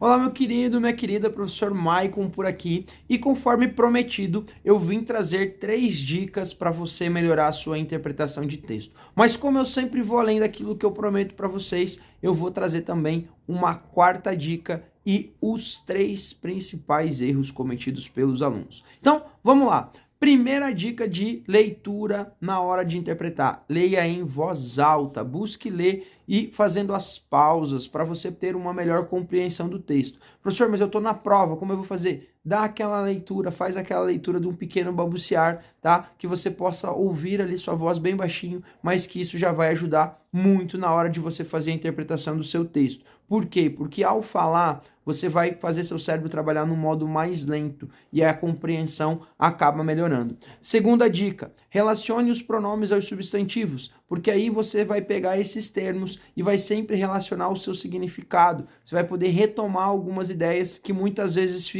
Olá, meu querido, minha querida, professor Maicon por aqui. E conforme prometido, eu vim trazer 3 dicas para você melhorar a sua interpretação de texto. Mas como eu sempre vou além daquilo que eu prometo para vocês, eu vou trazer também uma 4ª dica e os 3 principais erros cometidos pelos alunos. Então, vamos lá. Primeira dica de leitura na hora de interpretar. Leia em voz alta, busque ler e fazendo as pausas para você ter uma melhor compreensão do texto. Professor, mas eu estou na prova, como eu vou fazer? Dá aquela leitura, faz aquela leitura de um pequeno balbuciar, tá? Que você possa ouvir ali sua voz bem baixinho, mas que isso já vai ajudar muito na hora de você fazer a interpretação do seu texto. Por quê? Porque ao falar, você vai fazer seu cérebro trabalhar num modo mais lento e a compreensão acaba melhorando. Segunda dica, relacione os pronomes aos substantivos, porque aí você vai pegar esses termos e vai sempre relacionar o seu significado. Você vai poder retomar algumas ideias que muitas vezes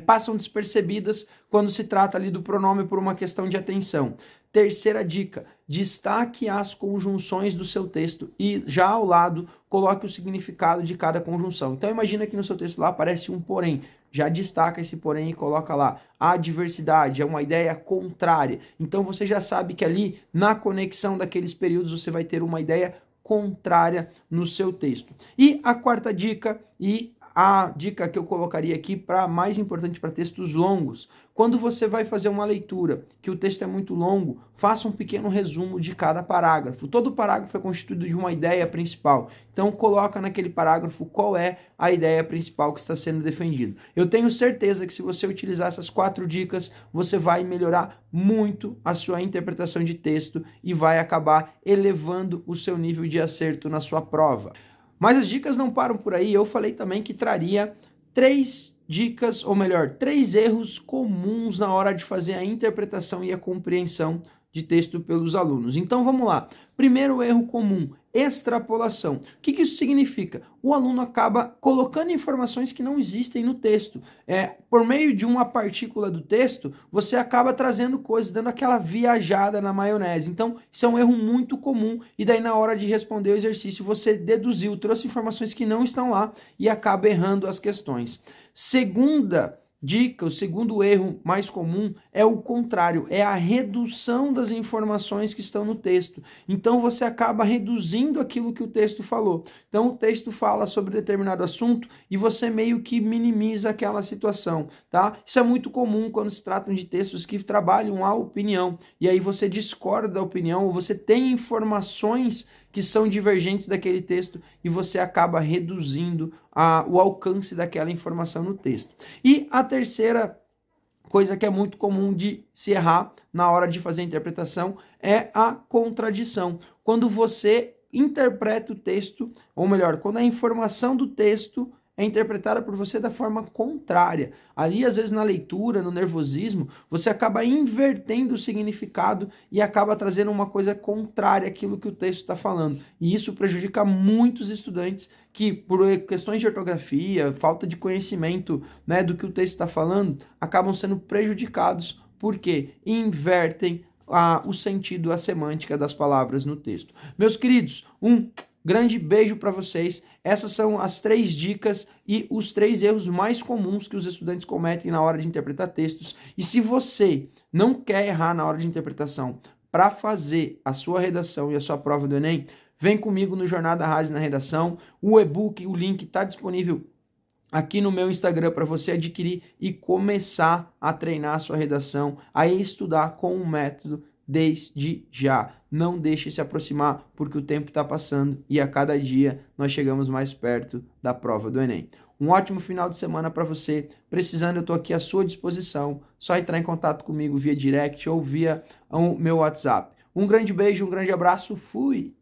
passam despercebidas quando se trata ali do pronome por uma questão de atenção. Terceira dica, destaque as conjunções do seu texto e já ao lado coloque o significado de cada conjunção. Então imagina que no seu texto lá aparece um porém, já destaca esse porém e coloca lá. A adversidade é uma ideia contrária, então você já sabe que ali na conexão daqueles períodos você vai ter uma ideia contrária no seu texto. E a 4ª dica e a dica que eu colocaria aqui para mais importante para textos longos. Quando você vai fazer uma leitura que o texto é muito longo, faça um pequeno resumo de cada parágrafo. Todo parágrafo é constituído de uma ideia principal. Então coloca naquele parágrafo qual é a ideia principal que está sendo defendida. Eu tenho certeza que se você utilizar essas 4 dicas, você vai melhorar muito a sua interpretação de texto e vai acabar elevando o seu nível de acerto na sua prova. Mas as dicas não param por aí, eu falei também que traria 3 dicas, ou melhor, 3 erros comuns na hora de fazer a interpretação e a compreensão de texto pelos alunos. Então vamos lá. Primeiro erro comum, extrapolação. O que isso significa? O aluno acaba colocando informações que não existem no texto. Por meio de uma partícula do texto, você acaba trazendo coisas, dando aquela viajada na maionese. Então, isso é um erro muito comum e daí na hora de responder o exercício, você deduziu, trouxe informações que não estão lá e acaba errando as questões. Segunda dica, o segundo erro mais comum é o contrário, é a redução das informações que estão no texto. Então você acaba reduzindo aquilo que o texto falou. Então o texto fala sobre determinado assunto e você meio que minimiza aquela situação, tá? Isso é muito comum quando se tratam de textos que trabalham a opinião e aí você discorda da opinião ou você tem informações que são divergentes daquele texto e você acaba reduzindo o alcance daquela informação no texto. E a terceira coisa que é muito comum de se errar na hora de fazer a interpretação é a contradição. Quando você interpreta o texto, ou melhor, quando a informação do texto é interpretada por você da forma contrária. Ali, às vezes, na leitura, no nervosismo, você acaba invertendo o significado e acaba trazendo uma coisa contrária àquilo que o texto está falando. E isso prejudica muitos estudantes que, por questões de ortografia, falta de conhecimento, né, do que o texto está falando, acabam sendo prejudicados porque invertem o sentido, a semântica das palavras no texto. Meus queridos, grande beijo para vocês. Essas são as 3 dicas e os 3 erros mais comuns que os estudantes cometem na hora de interpretar textos. E se você não quer errar na hora de interpretação para fazer a sua redação e a sua prova do Enem, vem comigo no Jornada Rase na Redação. O e-book, o link está disponível aqui no meu Instagram para você adquirir e começar a treinar a sua redação, a estudar com um método desde já. Não deixe se aproximar porque o tempo está passando e a cada dia nós chegamos mais perto da prova do Enem. Um ótimo final de semana para você. Precisando, eu estou aqui à sua disposição. Só entrar em contato comigo via direct ou via o meu WhatsApp. Um grande beijo, um grande abraço. Fui!